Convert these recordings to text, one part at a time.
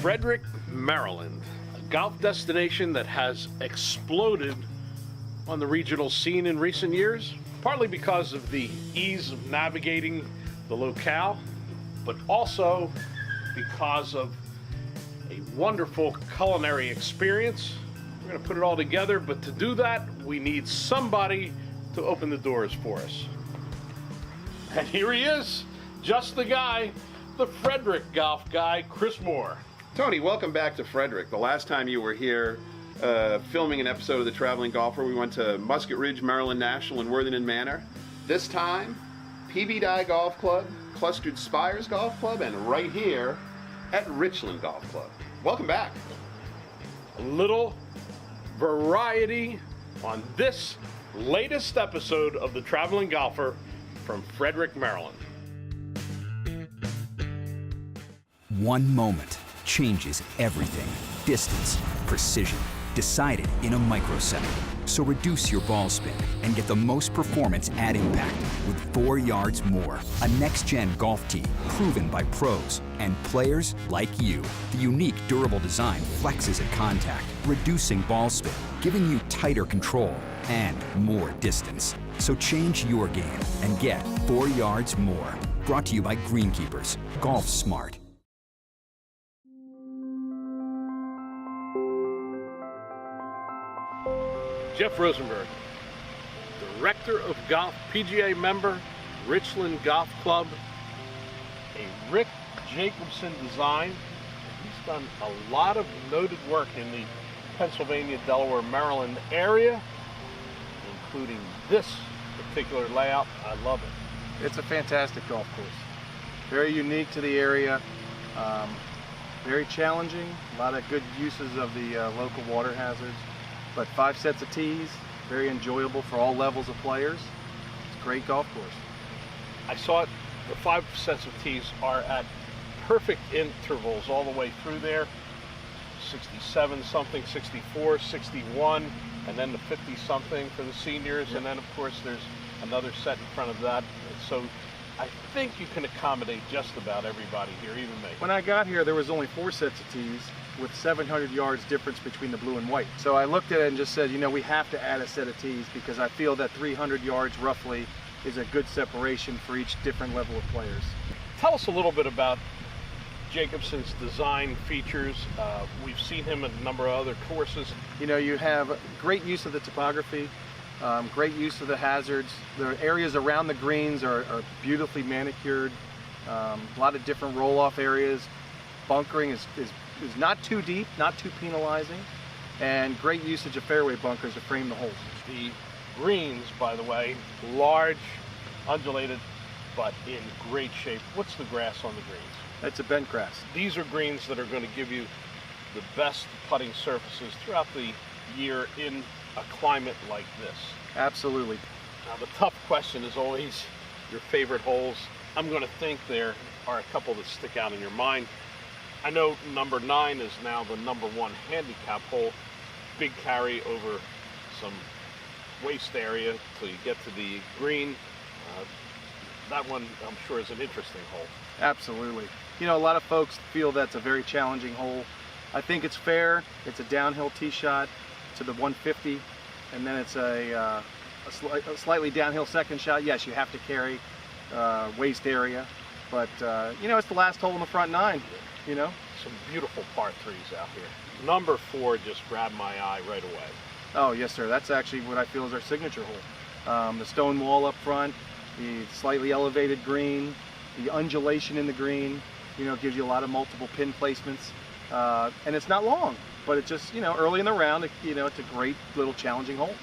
Frederick, Maryland, a golf destination that has exploded on the regional scene in recent years, partly because of the ease of navigating the locale, but also because of a wonderful culinary experience. We're going to put it all together, but to do that, we need somebody to open the doors for us. And here he is, just the guy, the Frederick golf guy, Chris Moore. Tony, welcome back to Frederick. The last time you were here filming an episode of The Traveling Golfer, we went to Musket Ridge, Maryland National, and Worthington Manor. This time, PB Dye Golf Club, Clustered Spires Golf Club, and right here at Richland Golf Club. Welcome back. A little variety on this latest episode of The Traveling Golfer from Frederick, Maryland. One moment changes everything. Distance, precision, decided in a microsecond. So reduce your ball spin and get the most performance at impact with 4 yards more. A next-gen golf tee proven by pros and players like you. The unique durable design flexes at contact, reducing ball spin, giving you tighter control and more distance. So change your game and get 4 yards more. Brought to you by Greenkeepers. Golf smart. Jeff Rosenberg, Director of Golf, PGA member, Richland Golf Club, a Rick Jacobson design. He's done a lot of noted work in the Pennsylvania, Delaware, Maryland area, including this particular layout. I love it. It's a fantastic golf course. Very unique to the area, very challenging, a lot of good uses of the local water hazards. But 5 sets of tees, very enjoyable for all levels of players. It's a great golf course. I saw it, the 5 sets of tees are at perfect intervals all the way through there. 67 something, 64, 61, and then the 50 something for the seniors. Yep. And then of course there's another set in front of that. So I think you can accommodate just about everybody here, even me. When I got here, there was only 4 sets of tees with 700 yards difference between the blue and white. So I looked at it and just said, you know, we have to add a set of tees because I feel that 300 yards roughly is a good separation for each different level of players. Tell us a little bit about Jacobson's design features. We've seen him at a number of other courses. You know, you have great use of the topography, great use of the hazards. The areas around the greens are beautifully manicured. A lot of different roll-off areas. Bunkering is not too deep, not too penalizing, and great usage of fairway bunkers to frame the holes. The greens, by the way, large, undulated, but in great shape. What's the grass on the greens? It's a bent grass. These are greens that are going to give you the best putting surfaces throughout the year in a climate like this. Absolutely. Now the tough question is always your favorite holes. I'm going to think there are a couple that stick out in your mind. I know number 9 is now the number 1 handicap hole. Big carry over some waste area till you get to the green. That one, I'm sure, is an interesting hole. Absolutely. You know, a lot of folks feel that's a very challenging hole. I think it's fair. It's a downhill tee shot to the 150, and then it's a slightly downhill second shot. Yes, you have to carry waste area, but you know, it's the last hole in the front 9. You know, some beautiful par 3s out here. Number 4 just grabbed my eye right away. Oh yes, sir. That's actually what I feel is our signature hole. The stone wall up front, the slightly elevated green, the undulation in the green. You know, gives you a lot of multiple pin placements, and it's not long, but it's just, you know, early in the round. You know, it's a great little challenging hole.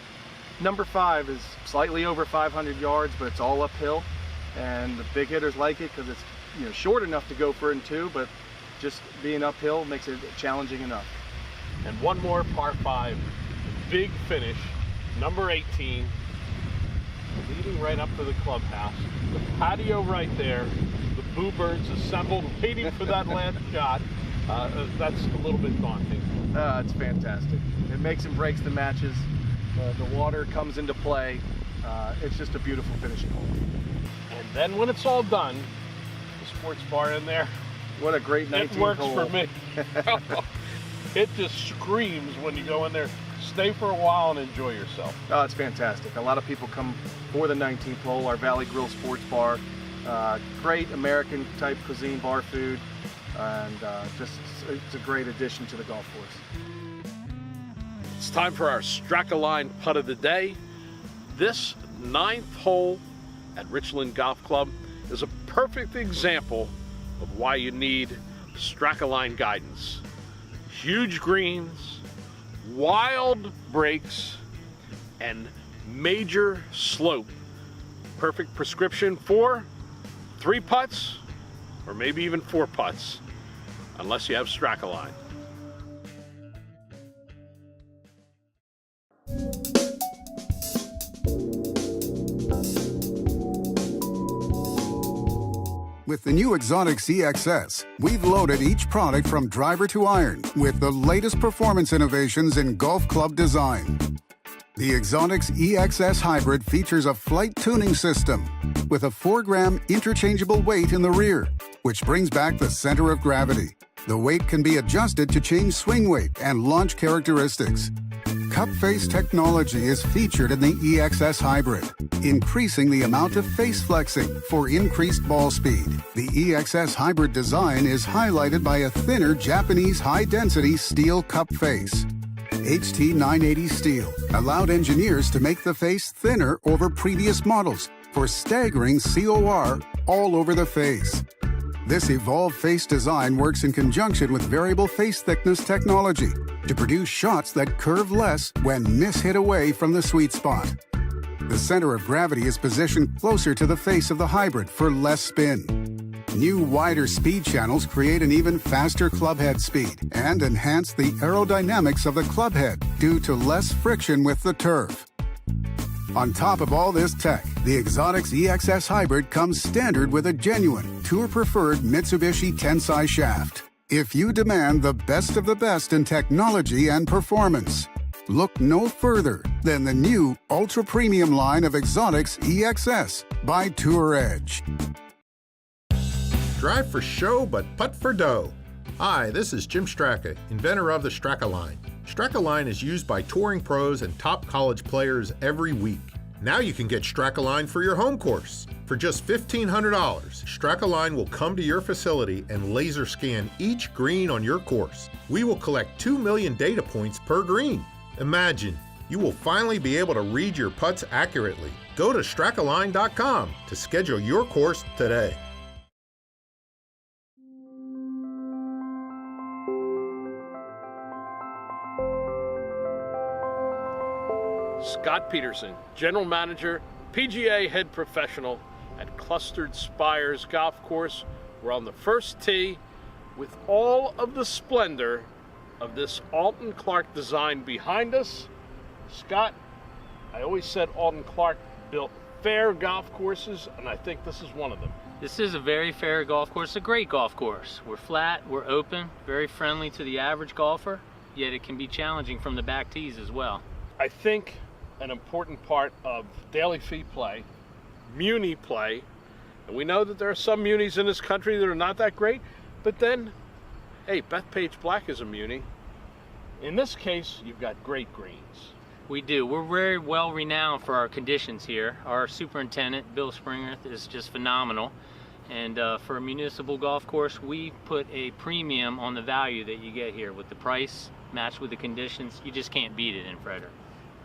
Number 5 is slightly over 500 yards, but it's all uphill, and the big hitters like it because it's, you know, short enough to go for it in 2, but just being uphill makes it challenging enough. And one more par 5, big finish, number 18, leading right up to the clubhouse. The patio right there, the boo birds assembled, waiting for that last shot. That's a little bit daunting. It's fantastic. It makes and breaks the matches. The water comes into play. It's just a beautiful finishing hole. And then when it's all done, the sports bar in there, What a great 19th It works hole. for me. It just screams when you go in there. Stay for a while and enjoy yourself. Oh, it's fantastic. A lot of people come for the 19th hole, our Valley Grille Sports Bar. Great American type cuisine, bar food, and it's a great addition to the golf course. It's time for our Strack-A-Line putt of the day. This 9th hole at Richland Golf Club is a perfect example of why you need Strack-A-Line guidance. Huge greens, wild breaks, and major slope. Perfect prescription for 3 putts, or maybe even 4 putts, unless you have Strack-A-Line. With the new Exotics EXS, we've loaded each product from driver to iron with the latest performance innovations in golf club design. The Exotics EXS Hybrid features a flight tuning system with a 4-gram interchangeable weight in the rear, which brings back the center of gravity. The weight can be adjusted to change swing weight and launch characteristics. Cup face technology is featured in the EXS Hybrid, increasing the amount of face flexing for increased ball speed. The EXS Hybrid design is highlighted by a thinner Japanese high-density steel cup face. HT980 steel allowed engineers to make the face thinner over previous models for staggering COR all over the face. This evolved face design works in conjunction with variable face thickness technology to produce shots that curve less when mishit away from the sweet spot. The center of gravity is positioned closer to the face of the hybrid for less spin. New wider speed channels create an even faster clubhead speed and enhance the aerodynamics of the clubhead due to less friction with the turf. On top of all this tech, the Exotics EXS Hybrid comes standard with a genuine, tour-preferred Mitsubishi Tensai shaft. If you demand the best of the best in technology and performance, look no further than the new ultra-premium line of Exotics EXS by Tour Edge. Drive for show, but putt for dough. Hi, this is Jim Stracke, inventor of the Strack-A-Line. Strack-A-Line is used by touring pros and top college players every week. Now you can get Strack-A-Line for your home course. For just $1,500, Strack-A-Line will come to your facility and laser scan each green on your course. We will collect 2 million data points per green. Imagine, you will finally be able to read your putts accurately. Go to strackaline.com to schedule your course today. Scott Peterson, General Manager, PGA Head Professional at Clustered Spires Golf Course. We're on the first tee with all of the splendor of this Alton Clark design behind us. Scott, I always said Alton Clark built fair golf courses, and I think this is one of them. This is a very fair golf course, a great golf course. We're flat, we're open, very friendly to the average golfer, yet it can be challenging from the back tees as well. I think an important part of daily fee play, muni play, and we know that there are some munis in this country that are not that great, but then, hey, Bethpage Black is a muni. In this case, you've got great greens. We do. We're very well renowned for our conditions here. Our superintendent, Bill Springer, is just phenomenal. And for a municipal golf course, we put a premium on the value that you get here. With the price matched with the conditions, you just can't beat it in Frederick.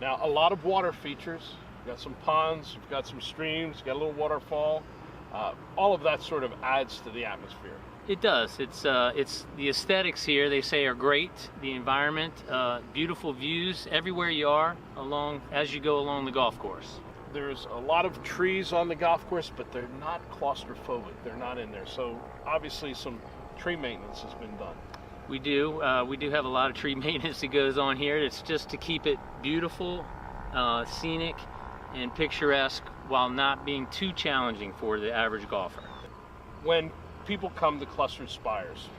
Now, a lot of water features. You've got some ponds, you've got some streams, you've got a little waterfall. All of that sort of adds to the atmosphere. It does. It's the aesthetics here, they say, are great. The environment, beautiful views everywhere you are as you go along the golf course. There's a lot of trees on the golf course, but they're not claustrophobic. They're not in there. So obviously some tree maintenance has been done. We do have a lot of tree maintenance that goes on here. It's just to keep it beautiful, scenic, and picturesque while not being too challenging for the average golfer. When people come to Clustered Spires,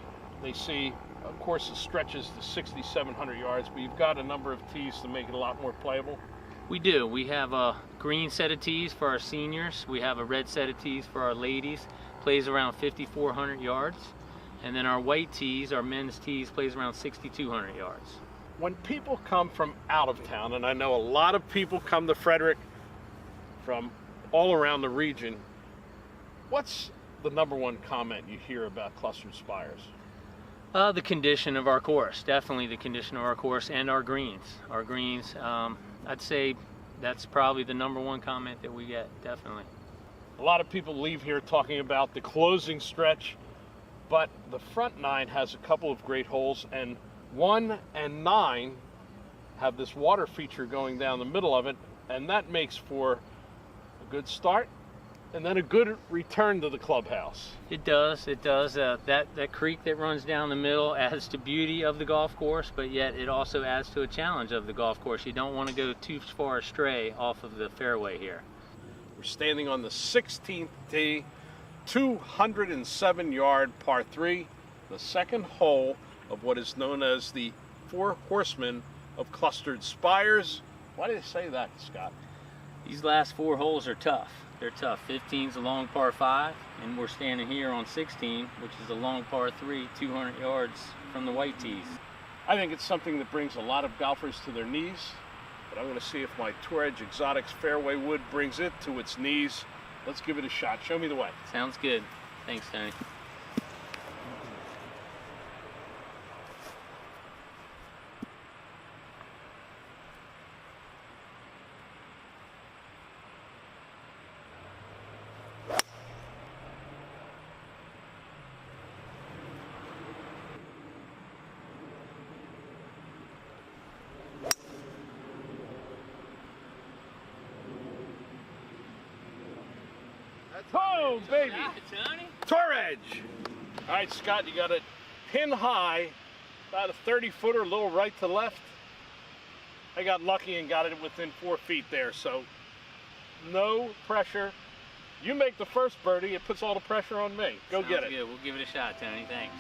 they see a course that stretches to 6,700 yards, but you've got a number of tees to make it a lot more playable. We do. We have a green set of tees for our seniors. We have a red set of tees for our ladies. Plays around 5,400 yards. And then our white tees, our men's tees, plays around 6,200 yards. When people come from out of town, and I know a lot of people come to Frederick from all around the region, what's the number one comment you hear about Clustered Spires? The condition of our course, definitely the condition of our course, and our greens. Our greens, I'd say that's probably the number one comment that we get, definitely. A lot of people leave here talking about the closing stretch, but the front 9 has a couple of great holes, and 1 and 9 have this water feature going down the middle of it, and that makes for a good start and then a good return to the clubhouse. It does, it does. That creek that runs down the middle adds to beauty of the golf course, but yet it also adds to a challenge of the golf course. You don't want to go too far astray off of the fairway here. We're standing on the 16th tee, 207-yard par 3, the second hole of what is known as the Four Horsemen of Clustered Spires. Why do you say that, Scott? These last 4 holes are tough. They're tough. 15's a long par 5, and we're standing here on 16, which is a long par 3, 200 yards from the white tees. I think it's something that brings a lot of golfers to their knees, but I'm going to see if my Tour Edge Exotics fairway wood brings it to its knees. Let's give it a shot. Show me the way. Sounds good. Thanks, Tony. Boom, baby! Tony? Tour Edge! All right, Scott, you got it pin high, about a 30-footer, a little right to left. I got lucky and got it within 4 feet there, so no pressure. You make the first birdie, it puts all the pressure on me. Go Sounds get it. Good. We'll give it a shot, Tony. Thanks.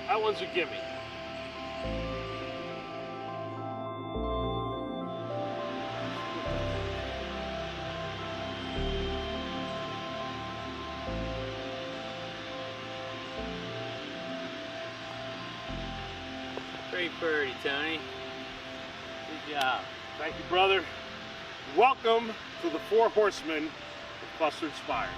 That one's a gimme. Great birdie, Tony. Good job. Thank you, brother. Welcome to the Four Horsemen of Clustered Spires.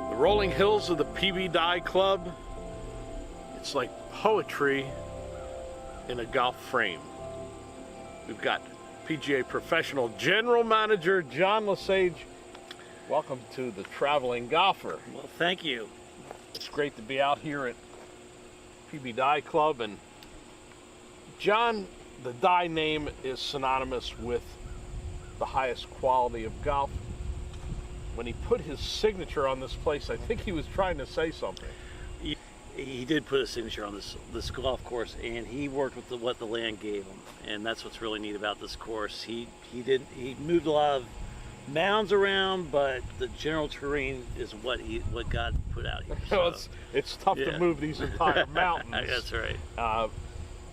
The rolling hills of the PB Die Club, it's like poetry in a golf frame. We've got PGA Professional General Manager John LeSage. Welcome to the Traveling Golfer. Well, thank you. It's great to be out here at PB Die Club. And John, the Die name is synonymous with the highest quality of golf. When he put his signature on this place, I think he was trying to say something. He did put a signature on this golf course, and he worked with what the land gave him, and that's what's really neat about this course. He moved a lot of mounds around, but the general terrain is what God put out here. So, it's tough to move these entire mountains. That's right.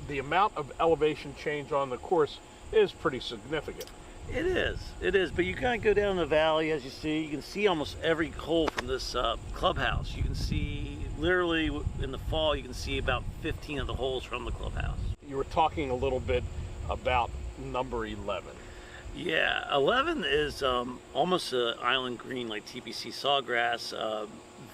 The amount of elevation change on the course is pretty significant. It is, but you kind of go down the valley, as you can see almost every hole from this clubhouse. You can see, literally in the fall, you can see about 15 of the holes from the clubhouse. You were talking a little bit about number 11. Yeah, 11 is almost an island green like TPC Sawgrass.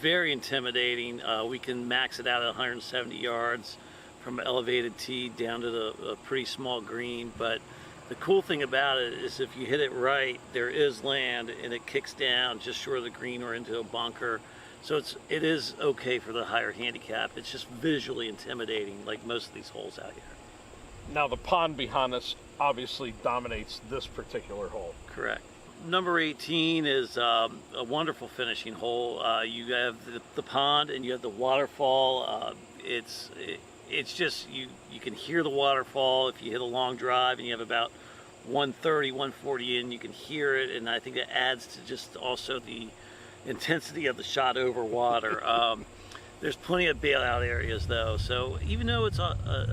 Very intimidating. We can max it out at 170 yards from an elevated tee down to a pretty small green, but the cool thing about it is if you hit it right, there is land and it kicks down just short of the green or into a bunker. So it is okay for the higher handicap. It's just visually intimidating like most of these holes out here. Now the pond behind us obviously dominates this particular hole. Correct. Number 18 is a wonderful finishing hole. You have the pond and you have the waterfall. it's just, you can hear the waterfall. If you hit a long drive and you have about 130, 140 in, you can hear it, and I think that adds to just also the intensity of the shot over water. There's plenty of bailout areas though, so even though it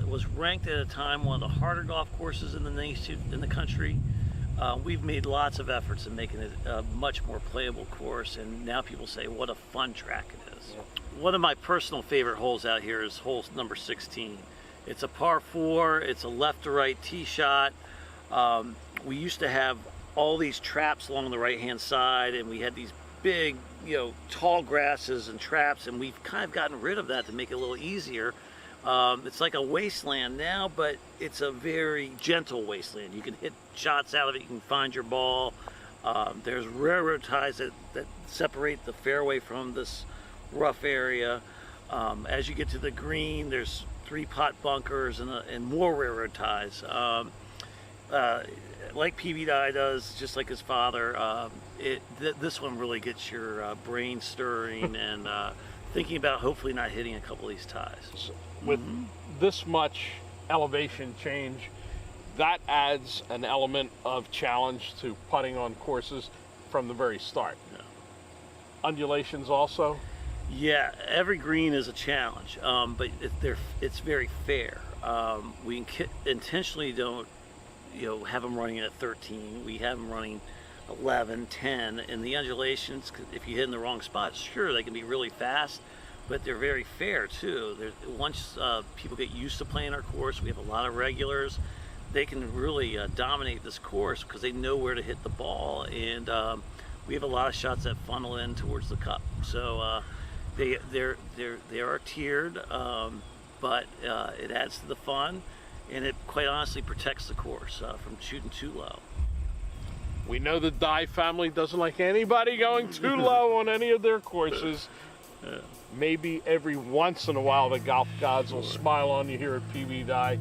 was ranked at a time one of the harder golf courses in the country, we've made lots of efforts in making it a much more playable course, and now people say what a fun track it is. Yeah. One of my personal favorite holes out here is hole number 16. It's a par 4, it's a left to right tee shot. We used to have all these traps along the right hand side, and we had these big, tall grasses and traps, and we've kind of gotten rid of that to make it a little easier. It's like a wasteland now, but it's a very gentle wasteland. You can hit shots out of it, you can find your ball. There's railroad ties that separate the fairway from this rough area. As you get to the green, there's 3 pot bunkers and more railroad ties. Like PB Dye does, just like his father, this one really gets your brain stirring and thinking about hopefully not hitting a couple of these ties. With this much elevation change, that adds an element of challenge to putting on courses from the very start. Yeah. Undulations also? Yeah, every green is a challenge, but it's very fair. We intentionally don't have them running at 13. We have them running 11, 10, and the undulations, if you hit in the wrong spot, sure, they can be really fast, but they're very fair too. Once people get used to playing our course, we have a lot of regulars, they can really dominate this course because they know where to hit the ball, and we have a lot of shots that funnel in towards the cup. So they are tiered, but it adds to the fun, and it quite honestly protects the course from shooting too low. We know the Dye family doesn't like anybody going too low on any of their courses. Maybe every once in a while the golf gods will smile on you here at PB Dye.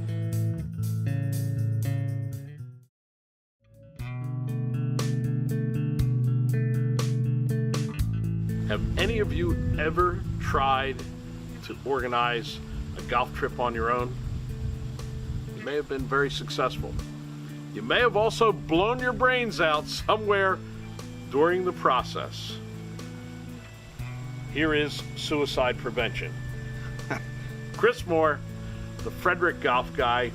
Have any of you ever tried to organize a golf trip on your own? You may have been very successful. You may have also blown your brains out somewhere during the process. Here is suicide prevention. Chris Moore, the Frederick golf guy,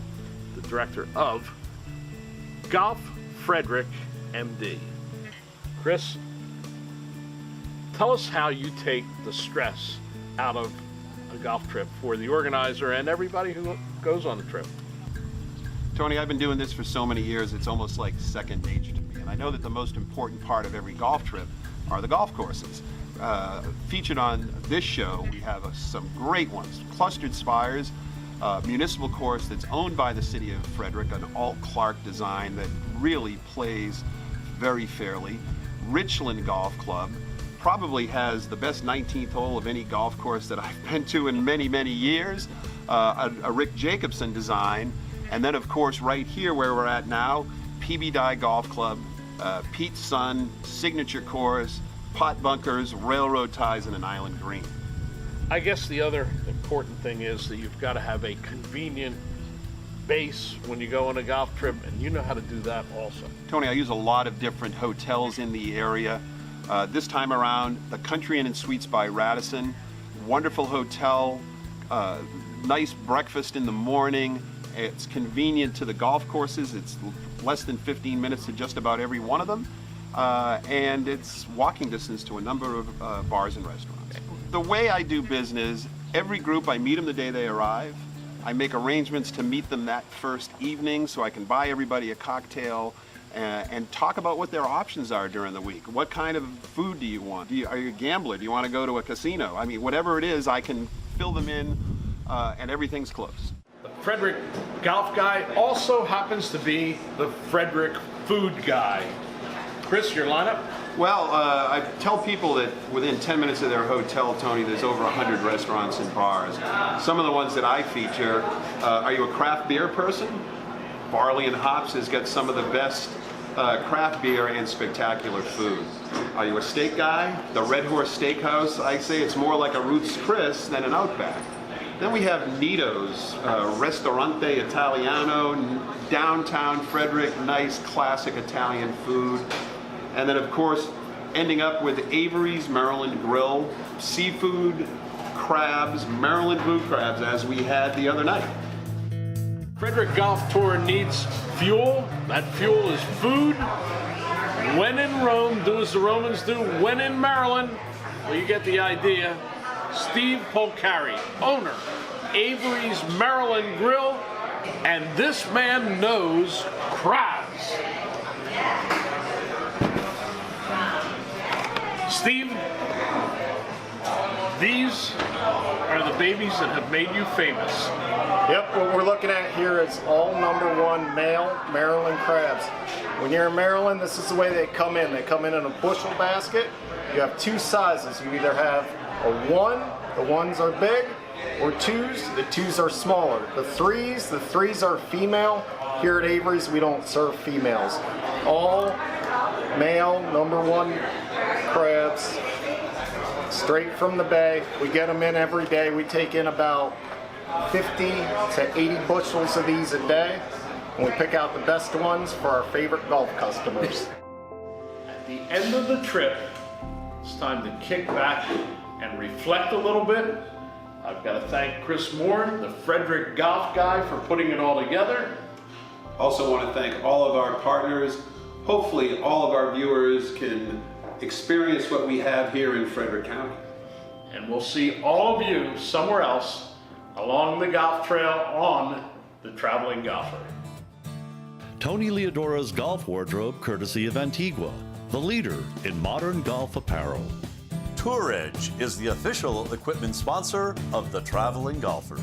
the director of Golf Frederick, MD. Chris, tell us how you take the stress out of a golf trip for the organizer and everybody who goes on the trip. Tony, I've been doing this for so many years, it's almost like second nature to me. And I know that the most important part of every golf trip are the golf courses. Featured on this show, we have some great ones. Clustered Spires, municipal course that's owned by the city of Frederick, an Alt-Clark design that really plays very fairly. Richland Golf Club probably has the best 19th hole of any golf course that I've been to in many, many years. A Rick Jacobson design. And then, of course, right here where we're at now, PB Dye Golf Club, Pete's Son, signature course, pot bunkers, railroad ties, and an island green. I guess the other important thing is that you've got to have a convenient base when you go on a golf trip, and you know how to do that also. Tony, I use a lot of different hotels in the area. This time around, the Country Inn and Suites by Radisson, wonderful hotel, nice breakfast in the morning. It's convenient to the golf courses. It's less than 15 minutes to just about every one of them. And it's walking distance to a number of bars and restaurants. The way I do business, every group, I meet them the day they arrive. I make arrangements to meet them that first evening so I can buy everybody a cocktail and talk about what their options are during the week. What kind of food do you want? Are you a gambler? Do you want to go to a casino? I mean, whatever it is, I can fill them in and everything's close. The Frederick golf guy also happens to be the Frederick food guy. Chris, your lineup? Well, I tell people that within 10 minutes of their hotel, Tony, there's over 100 restaurants and bars. Some of the ones that I feature, are you a craft beer person? Barley and Hops has got some of the best craft beer and spectacular food. Are you a steak guy? The Red Horse Steakhouse, I say it's more like a Ruth's Chris than an Outback. Then we have Nito's, Ristorante Italiano, downtown Frederick, nice classic Italian food. And then of course, ending up with Avery's Maryland Grille, seafood, crabs, Maryland blue crabs, as we had the other night. Frederick Golf Tour needs fuel. That fuel is food. When in Rome, do as the Romans do. When in Maryland, well, you get the idea. Steve POLCARI, owner, Avery's Maryland Grille, and this man knows crabs. Steve, these are the babies that have made you famous. Yep, what we're looking at here is all #1 male Maryland crabs. When you're in Maryland, this is the way they come in. They come in a bushel basket. You have two sizes. You either have a 1, the 1s are big, or 2s, the 2s are smaller. The 3s are female. Here at Avery's, we don't serve females. All male #1 crabs, straight from the bay. We get them in every day. We take in about 50 to 80 bushels of these a day, and we pick out the best ones for our favorite golf customers. At the end of the trip, it's time to kick back and reflect a little bit. I've got to thank Chris Moore, the Frederick Golf guy, for putting it all together. Also want to thank all of our partners. Hopefully all of our viewers can experience what we have here in Frederick County. And we'll see all of you somewhere else along the golf trail on the Traveling Golfer. Tony Leodora's Golf Wardrobe, courtesy of Antigua, the leader in modern golf apparel. Tour Edge is the official equipment sponsor of the Traveling Golfer.